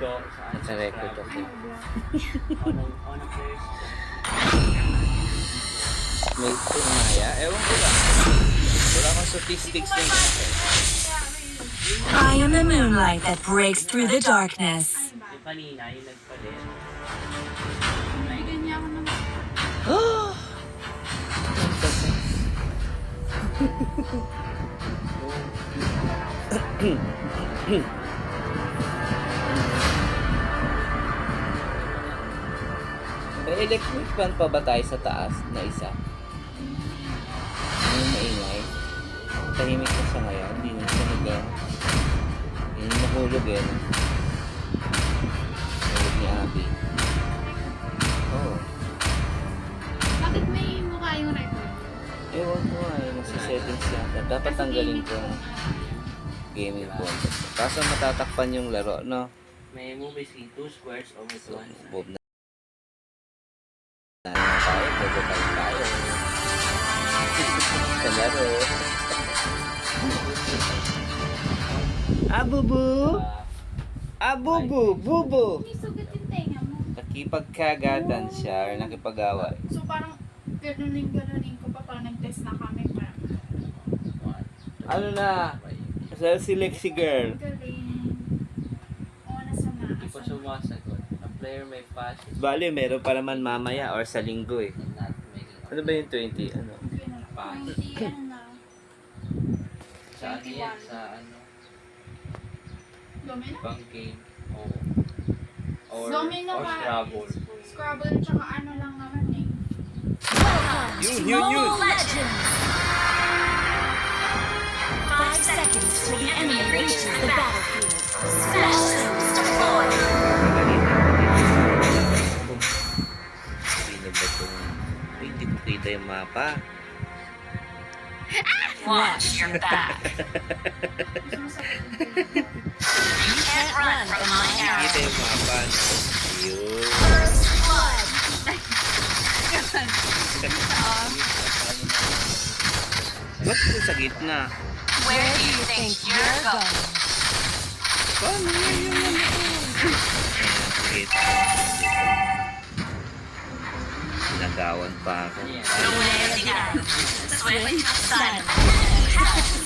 Naka-record ako. May tumaya? Ewan ko lang. Wala akong statistics na yun. I am the moonlight that breaks through the darkness. Yung kanina, yung nagpalit. Bigyan niya ako ng... May electric fan pa ba tayo sa taas na isa? Yung maingay. Tahimik na siya ngayon. Hindi na siya yung nahulog eh. Nahulog ni Abby. Oo. Bakit may mukha yung record? Ewan ko nga eh. Nasa settings yata. Dapat tanggalin ko ang gaming phone. Kaso matatakpan yung laro, no? May movies in 2 squares over So, 1 Bob na tayo. Bobo tayo. Sa laro. Abubu! Abubu! Bubu! May sugat yung tenga mo. Nakipagkagatan siya or nakipag-away. So parang ganunin ko pa parang nag-test na kami parang Ano na? Si Lexi girl. galing. Oo, nasa na. Hindi pa sumasagot. A player may pass his Bali, meron pa naman mamaya or sa linggo eh. and not making Ano ba yung 20? Ano? Hindi, ano na. sa ano yan? Sa ano? Domino? Ibang game. Or Domino ka. Scrabble. Scrabble, tsaka ano lang naman eh. Yun! Mobile Legends! 5 seconds till the enemy reaches the battlefield. Special deployed! Sino ba ito? Uy, hindi ko kita yung mapa. Watch your back. You can't run from my arrow. Kita yung mapa, no? Yun. First blood! Ba't ko sa gitna? Where do you think you're going? Paano yan yung ano ko? Kita. Nagawan pa ako. Beware the arrow. Swift, silent.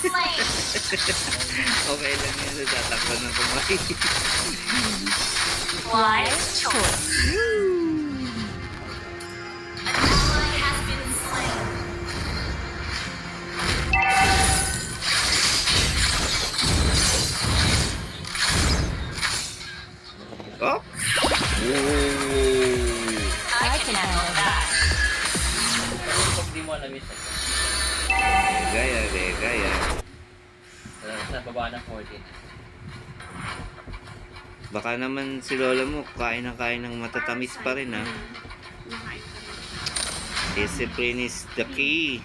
Slain! Okay lang yan. Tatakpan ng kumain. Wise choice. An ally has been slain. Oh! Ooh! I can handle that. Pero pag di mo alam isa. Gaya. Sa baba ng 14. Baka naman si lola mo kain ng matatamis pa rin ha. Discipline is the key.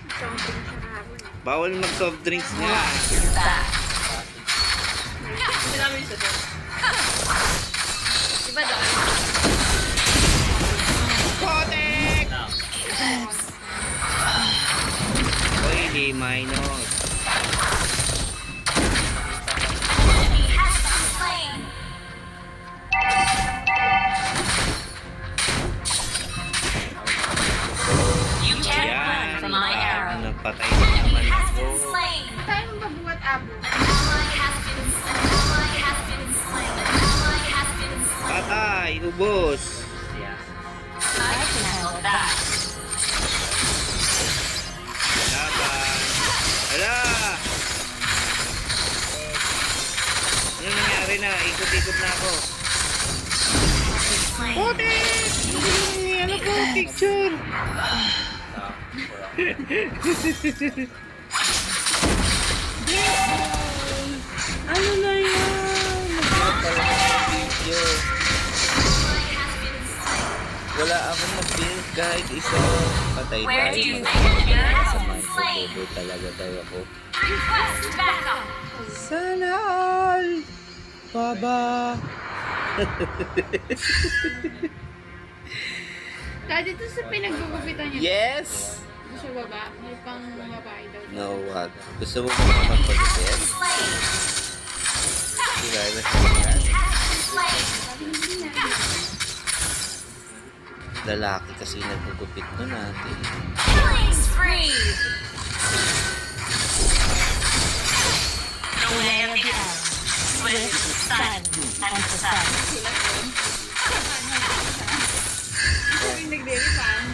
Bawal mag soft drinks nga. Watch your back. Diba doon? Now, Oy, di minus. Enemy has been slain. You can't run Yan. from my arrow. Nagpatay na Enemy naman has ako. been slain. Tayo mo babuhat abo. Ally has been slain. Ally has been slain. Ally has been slain. Patay, ubos. yeah. I can handle that. Laban. Hala! Ano nangyari na? Ikot-ikot na ako. Slain. Ano po, picture? Ano na yan? Video. Wala akong mag-build kahit isa. Patay Where tayo. do you think you're Masama slain? ko talaga daw ako. Request backup. Sana all! Baba! Dati to sa pinaggugupitan niya. Yes! Ito siya baba. May pang babae daw. No, what? Gusto mo ba magpagpagpagpag? Slain. Sila na siya. Lalaki kasi nagugupit nun natin. Killing spree. The way of the arrow. Swift, silent, and precise. Yung nagre-refund.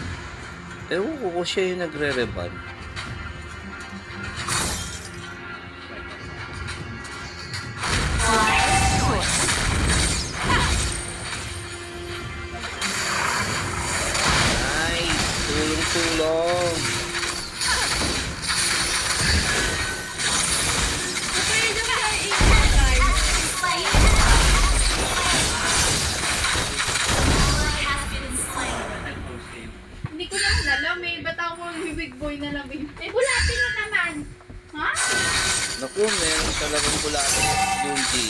Ewan ko kung siya yung nagre-reban. Nice! Tulong-tulong! Hindi ko naman alam eh. Ba't ako big boy na lang eh? Eh, bulatin mo naman. Ha? Naku, meron talagang bulate Lungi.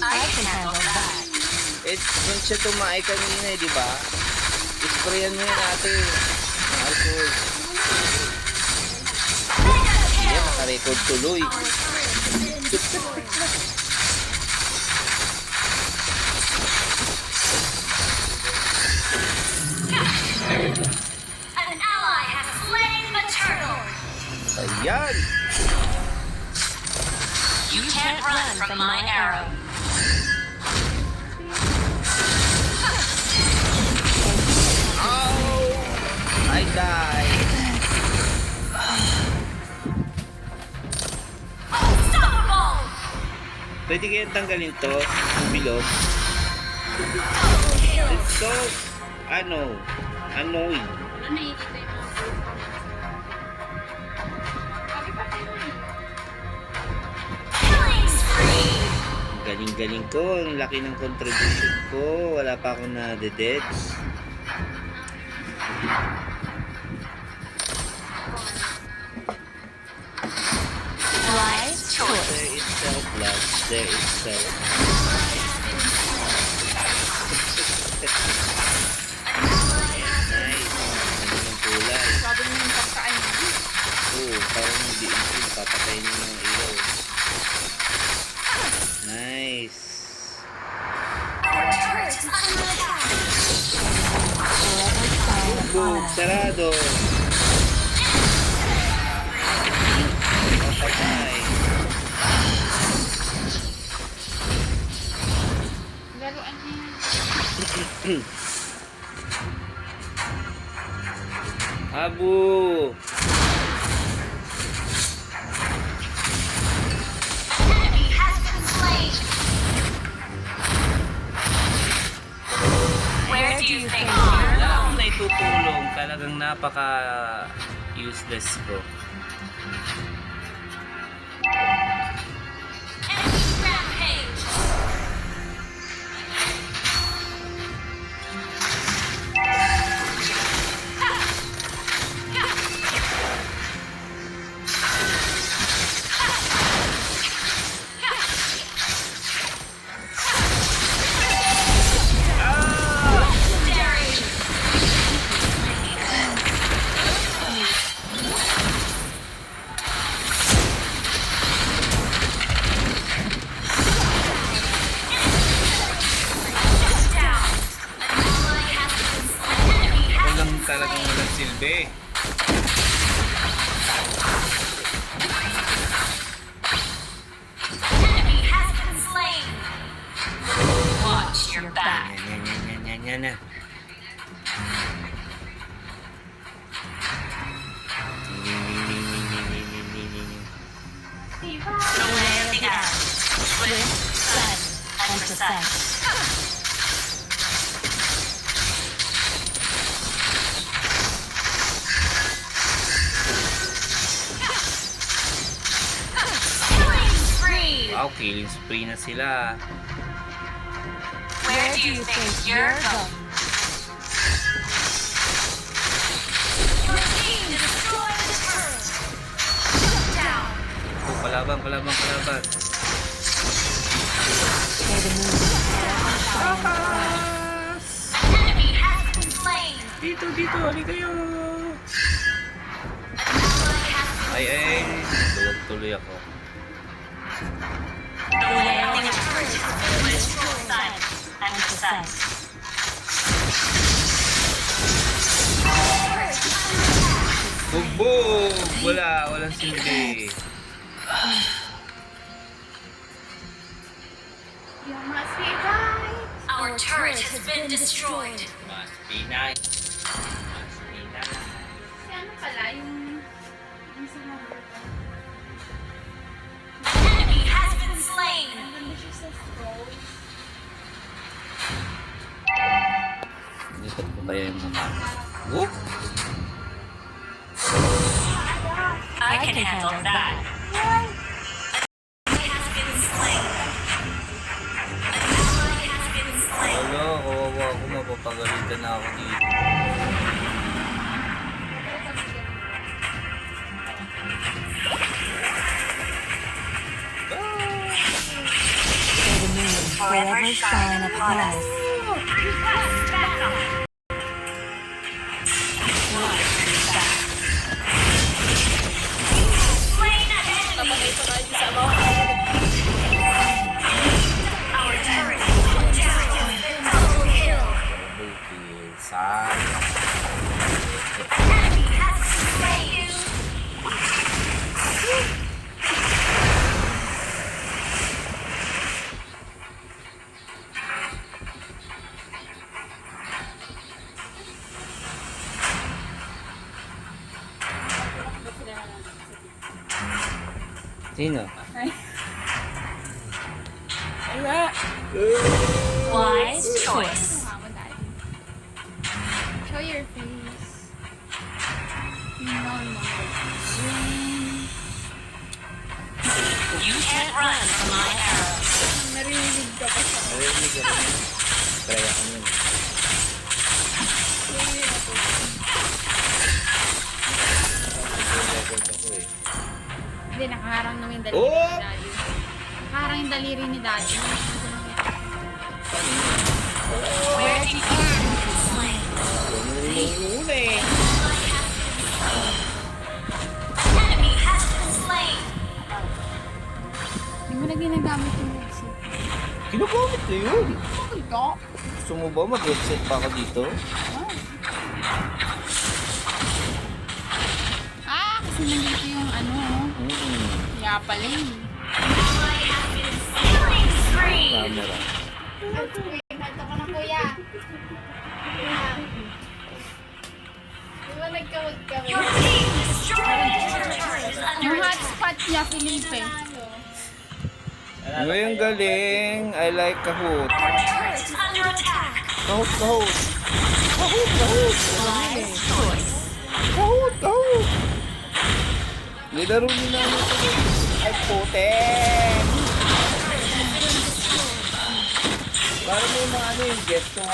I can handle that. Eh, nung siya tumae kanina eh, di ba? Isprayan mo yan ate. Alcohol. Yan, nakarecord tuloy. An ally has slain the turtle. Ayan! You can't run from my arrow. Oh! I died. Unstoppable. Pwede kaya tanggalin to? Yung bilog? Double kill. It's so, annoying. Ano nakikita yung mga boys? Sabi pa tayo eh. Killing spree. Galing-galing ko. Ang laki ng contribution ko. Wala pa akong na-deads. Wise choice. There is self-love. There is self. Nice. Ano ng kulay? Sabi mo yung pagkain mo. Oo, parang hindi ito. Papatayin niyo ng ilaw. Nice. Our turret is under attack. Boom! Sarado! Papatay. Laruan niya. Abu! Enemy has been slain. Where do you think you're Wala akong going? naitutulong. Talagang napaka-useless ko. Enemy rampage. Legendary. Shut down. An ally has been slain. Enemy has been Talagang slain. walang silbi. Enemy has been slain. Watch your back. Yan na. The way of the arrow. Swift, silent, and precise. Killing spree. Wow, killing spree na sila. Where do you think you're going? Your team destroyed the turret. Shut down. Oh, palaban. An enemy has been slain. Dito, halika kayo. An ally has been Ay, slain. luwag tuloy ako. The way of the arrow. I'm possessed. Bugbog! Walang silbi. You must be right. Our turret has been destroyed. Must be nice. Must be nice. Si ano pala, yung sa number ko. Enemy has been slain. Nandun siya sa scrolls. Lipat ko kaya yung mukha. Whoop! I can handle that. Enemy has been slain. An ally has been slain. Wala, kawawa ako. Mapapagalitan na ako dito. Forever shine upon us. Our turret has been double kill. Double kill. Sayang. Enemy has been slain. Sino? Wise choice. Mama, daddy. Show your face. No. You can't run from my arrows. Narinig ka pa siya. Narinig ka rin. Try ako nun. Record ako eh. Hindi, nakaharang naman yung daliri Oh! ni daddy. Nakaharang yung daliri ni daddy. Where did you be slain? Una eh. Enemy has been slain. Hindi mo na ginagamit yung exit. Kinukomment ko yun. Ito? Gusto mo ba mag-headset pa ako dito? Kasi nandito yung ano, kaya pala eh. Ally has been killing spree. Camera. Ito ko na kuya. Di ba nagkawag kami? Your team destroyed your turret is under Yung attack. hotspot niya, Felipe. Ang galing. I like Kahoot. Our turret is under attack. Kahoot, Kahoot. Kahoot, Kahoot. Wise choice. Kahoot, Kahoot. Nilaro niyo namin ito. Ay, puti. Para may mga ano yung gesture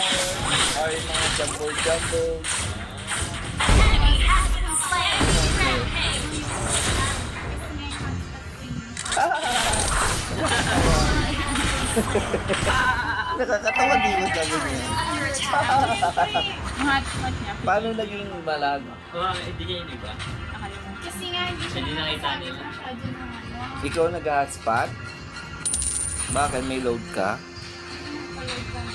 or yung mga jumble-jumble. Enemy has been slain. Rampage. Nakakatawa din mo sabi niya. Under attack. Yung hotspot niya, Paano naging malag? Hindi niya yun, ba? nakalimutan. Kasi nga, hindi siya Hindi nakita nakasabi nila. masyado ng ano. Ikaw nag-hotspot? Bakit? May load ka? Paload ka na.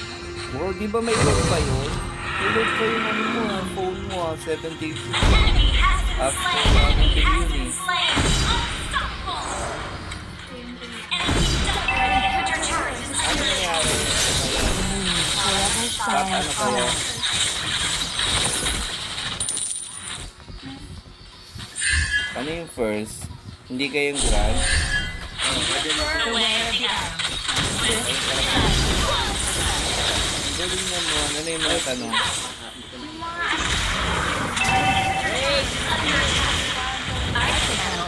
Wow, di ba may load pa yun? May load pa yung ano mo, phone mo, 7 days. Enemy has been After slain. Enemy has yun been eh. slain. Unstoppable. Enemy double. Your turret is Ano under attack. nangyari? Ba't ano kayo? Ano yung first? Hindi kayong grand? Away of the arrow. Galing naman. Ano yung mga tanong?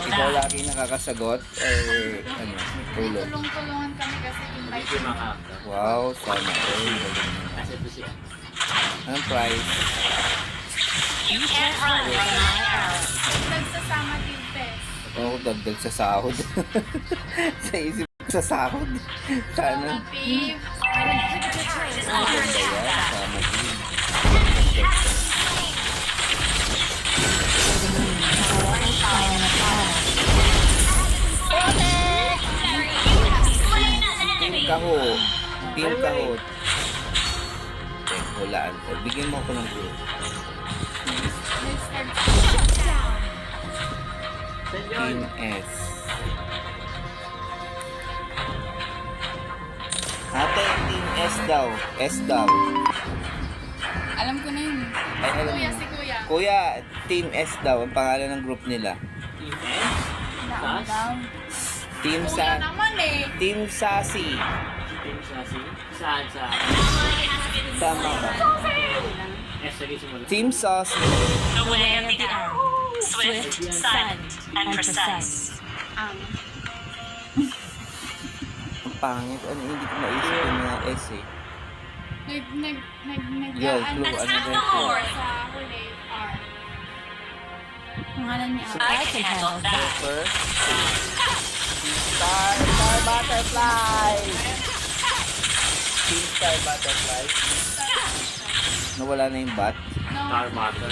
Ikaw lagi nakakasagot? Or ano? Tulog? Tulong-tulungan kami kasi invite Hindi makaka. Wow, sana. Oh, galing naman. Kasi ito siya. Anong price? You can't run from my arrow. nagsasama din, Tess. Ako dagdag sa sahod. Sa isip ko sa sahod. Sana. Pip. Your turret is under Maganda yan. attack. Sama din. Enemy has been slain. You have slain an enemy. Kaho. Team Kaho. Okay, hulaan ko. Bigyan mo ako ng group. Let's start. Saan yun? Team S. Ate, Team S daw. S daw. Alam ko na yun. Ay, alam Kuya, mo. si Kuya. Kuya, Team S daw. Ang pangalan ng group nila. Team S? Sas? Team Kuya Sa... naman eh. Team Sassy. Team Sasi? Saan? Sa... Tama ba? S, sige simula. Team Saucy. The way of the arrow. Swift, silent, and precise. Ang pangit. Ano, hindi ko maisip yung mga S eh. Yo, Nag-aan clue. Ano Attack ba the ito? Lord. sa huli, R. Pangalan ni Al. I can handle that. Surfer. Star Butterfly. Team Star Butterfly. Nawala na yung bat. No, Star Butter.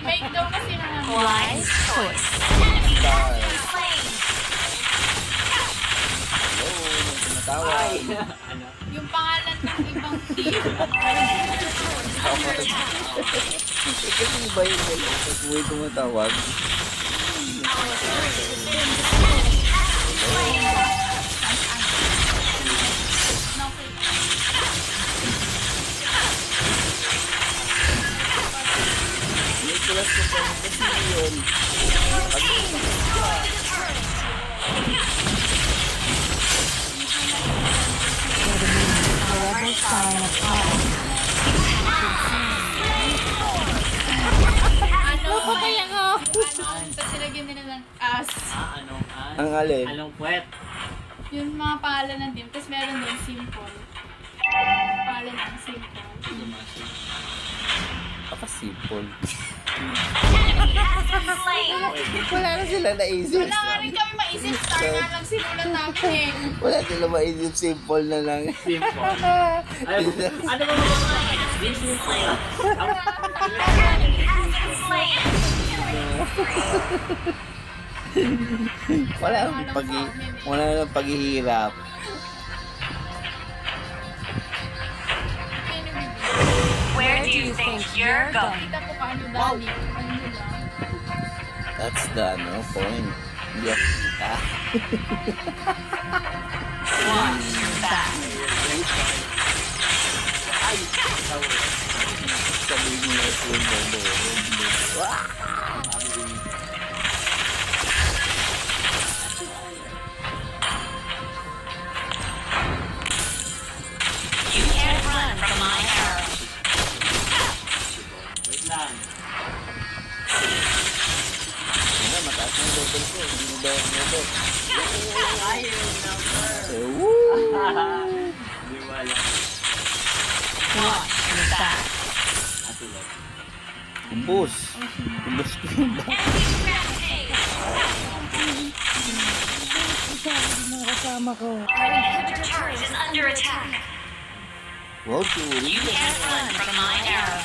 make daw kasi ng ano. Wise choice. Star. Slain. Hello, may tumatawag. Ano? Yung pangalan ng ibang team. Kasi iba yung pag may tumatawag. Nicholas ko pa kasi yun. Forever sign of power. Ano kaya nga? Tapos nilagyan nila ng as. Anong an? Ang alin? Anong puwet? Yung mga pangalan ng team. Tapos meron din simple. Pangalan ng simple. Paka-simple. Slain. Wala na sila naisip. Wala nga rin kami maisip. Star nga lang sinulat namin eh. Wala sila maisip. Simple na lang. Simple. Ay, ano ba mga This is Slain. Wala nang wala nang paghihirap. Kaya nabibigyan. Where do you think you're going? Kita ko paano dali. Ano nila. That's the point. Hindi ako kita. Watch your back. Sabihin mo na yung bobo. You can't run from my arrow. Wait lang. Ano, mataas ng double ko. Hindi mo daw ang double. Ayaw number. Eh, woo! Hindi wala. Watch your back. Natulog. Kumbus. Kumbus ko yung ba? Enemy rampage. Mga kasama ko. Our inhibitor turret is under attack. Wow, Churi. You can't run from my arrow.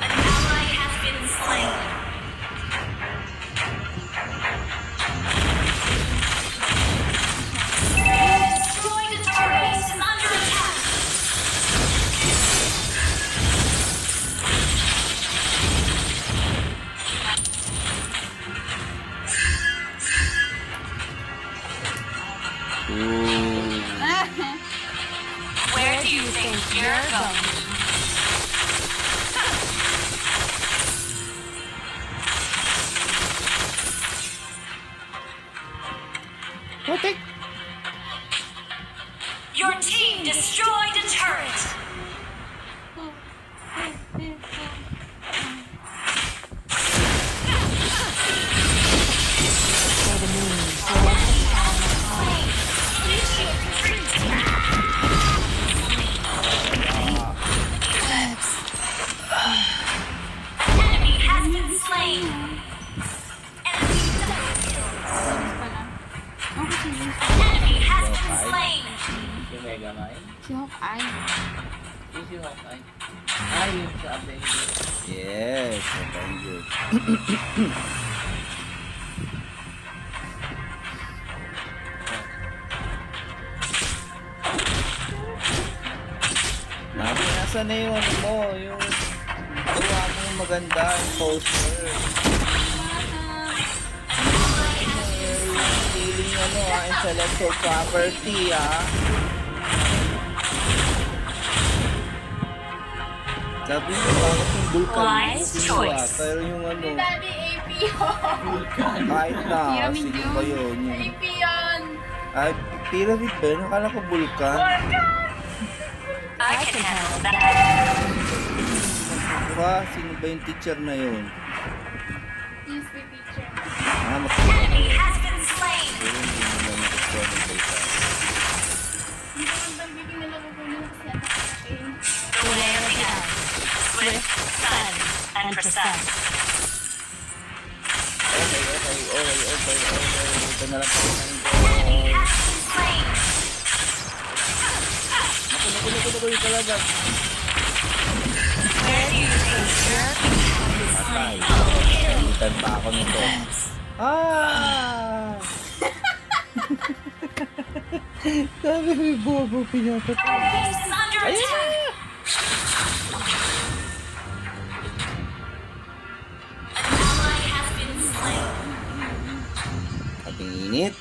An ally has been slain. Destroying the turret is under attack. Hawkeye. Easy Hawkeye. Ah, yung sa Avengers. Yes, Avengers. Nabi, nasa na yung ano mo, yung gawa mong maganda, yung poster. Yung feeling ano intellectual property Sabi mo, bakit yung vulkan Wise choice. pero yung ano, Si Daddy AP yun. kahit na, Pyramid sige yun. ba yun? AP yun. Ay, pyramid ba? Nakala ko vulkan. I can handle that. Diba? Sino ba yung teacher na yun? Yes, the teacher. Enemy has been slain. Pero hindi mo na nakukuha ng vulkan. Hindi ko ang bambigin nila kukunin kasi anak natin. The way of the end. Swift, silent, and precise. Okay. Ito na lang po. Enemy has been slain. Nakulo talaga. Where do you think you're Patay. Nalitan pa ako nito. Sabi may bobo pinapatay. base is under attack? An ally has been slain. Kaping init.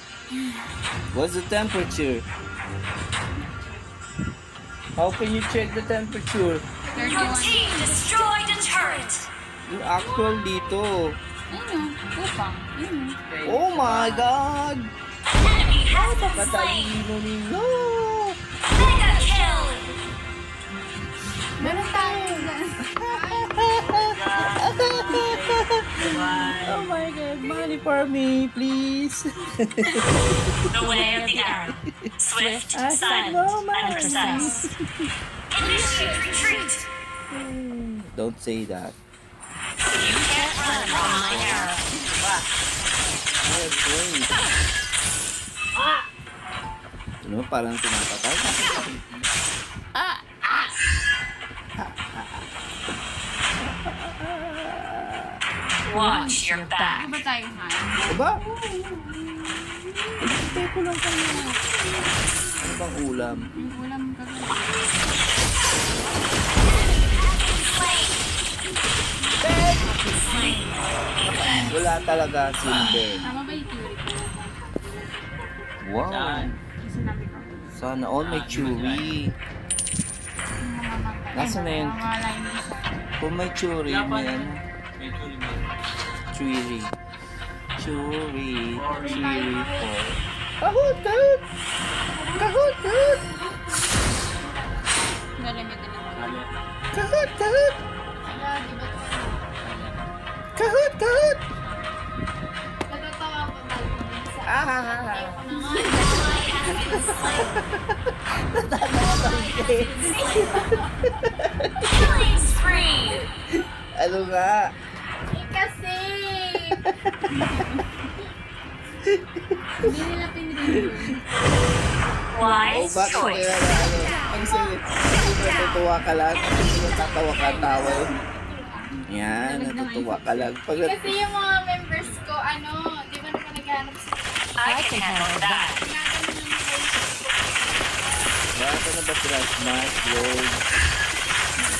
What's the temperature? How can you check the temperature? Your team destroyed a turret. Yung actual dito. Ayun o, upang. Ayun o. Oh my God! Enemy has been slain. Katalino ninyo! Mega kill. Meron tayo dyan. Oh my God, money for me, please. The way of the arrow. Swift, silent, and precise. Initiate retreat. Don't say that. You can't run from my arrow. Okay. Ano, parang pinapatay. Watch your back. Ano ba tayo, Han? Diba? Hintay ko lang kayo. Ano bang ulam? Yung ulam ka. Wala talaga silver. Tama ba yung theory ko? Wow. Saan? Yung sinabi ko. Sana all may chewy. Yung mamamatay. Nasa na yun? Mawala yung isa. Kung may chewy, Wala pa may na. ano. Medyo limit. Chewy. Chewy. Sorry. Chewy for. Kahut! Kahut! Kahut! Kahut! Nalamit na lang. Kalit. Kahut! Kahut! Wala, di ba ito? Kahut! Kahut! Natatawa ko dahil dun sa... Ah! Ayoko na nga. Killing spree. Ano nga? Eh kasi! Hindi nila pinreview. Wise Bakit choice. kaya na ano? Ang sige, natutuwa ka lang. Kasi natatawa ka tawa. Yan, natutuwa ka lang. Pag Kasi yung mga members ko, ano, di ba naman naghanap sa... I can handle that. Ginaganon naman kayo sa baka na ba sila smash, load?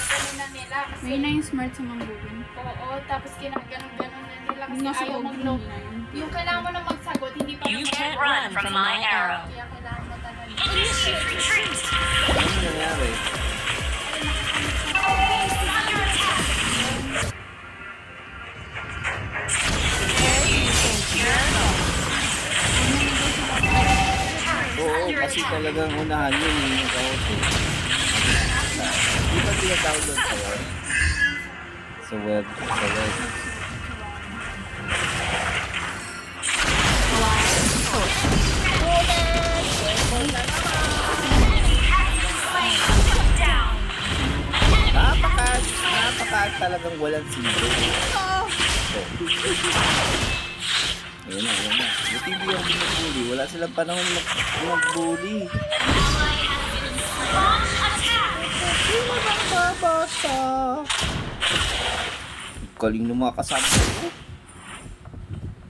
Ganun na nila. Kasi, May na yung smart sa mambugin. oo, tapos ginaganon-ganon na nila kasi Nasa ayaw loob mag-load. nila yun. Yung kailangan mo na magsagot, hindi pa You can't run from my arrow. Kaya kailangan mo talaga. Initiate retreat. Ano nangyari? Under attack. Where do you think you're going? Oo, kasi talagang unahan yun yung account eh. Di ba tinatawag sa web? Sa web. Sa web. Down. Napaka talagang walang silo. Ayan na. Buti hindi ako binubuli. Wala silang panahon mag-bully. Launch attack. bata. Galing ng mga kasama ko.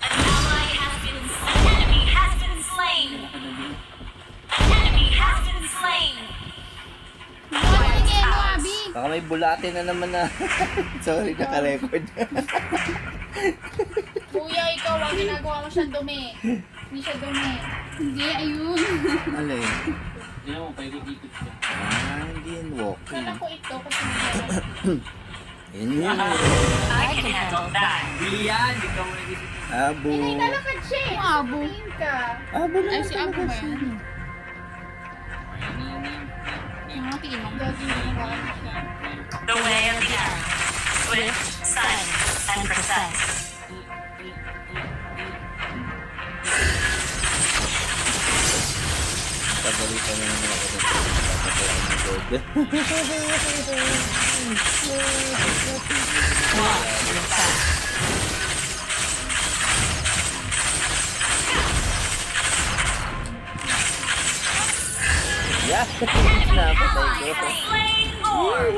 Enemy has been slain. Enemy has been slain. Buhatin niya mo, Abi. Baka may bulate na naman na. Sorry, naka-record. Kuya, ikaw, ang ginagawa mo siyang dumi. Hindi siya dumi. Hindi, ayun. Alay. Hindi mo, pwede dito siya. Hindi yan walking. Kala ko ito kasi hindi. Yan yun. I can handle that. Hindi yan, ikaw mo nag-isip. Abo. Hindi, lalakad siya eh. Abo. Tingin ka. Abo na Ay, si Abo ba yan? Yung mga tingin mo. Gagawin mo ba? The way of the arrow. Swift, silent, and precise. Pagalitan na naman ako ng papatayan ng gold. Yeah! Napatay ko. Slain Lord.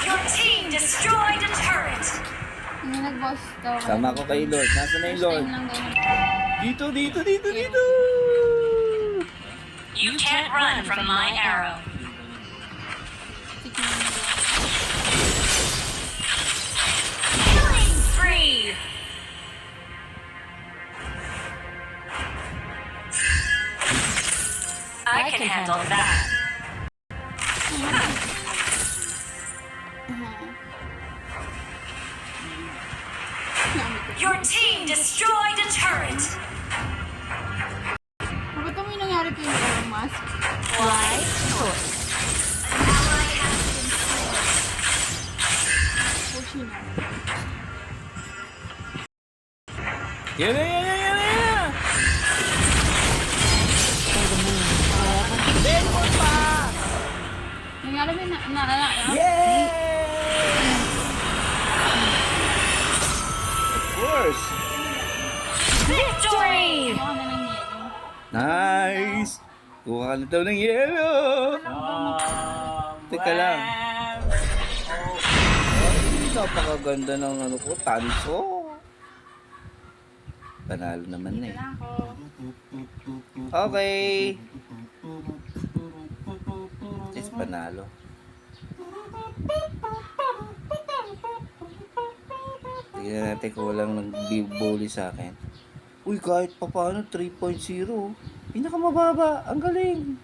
Your team destroyed a turret. Yung nag-boss daw. Sama ko kay Lord. Nasaan na yung Lord? First time lang ganyan. Dito, dito, dito, dito! You can't run from my arrow. Killing spree. I can handle that. Your team destroyed a turret. Bakit kami nangyari kayo ng mask? Wise choice. Pushi na. Yan na, yan na, yan na, yan na! Nangyari ba na? Yay! Of course! Victory! Kuha na ng yelo. Nice! Kuha ka na daw ng yelo! Teka lang. Napakaganda ng ano ko, tanso. Panalo naman na eh. Kailangan ko. Okay. Is panalo. Tignan natin kung walang nag-bully sa akin. Uy, kahit pa paano 3.0. Pinakamababa. Ang galing.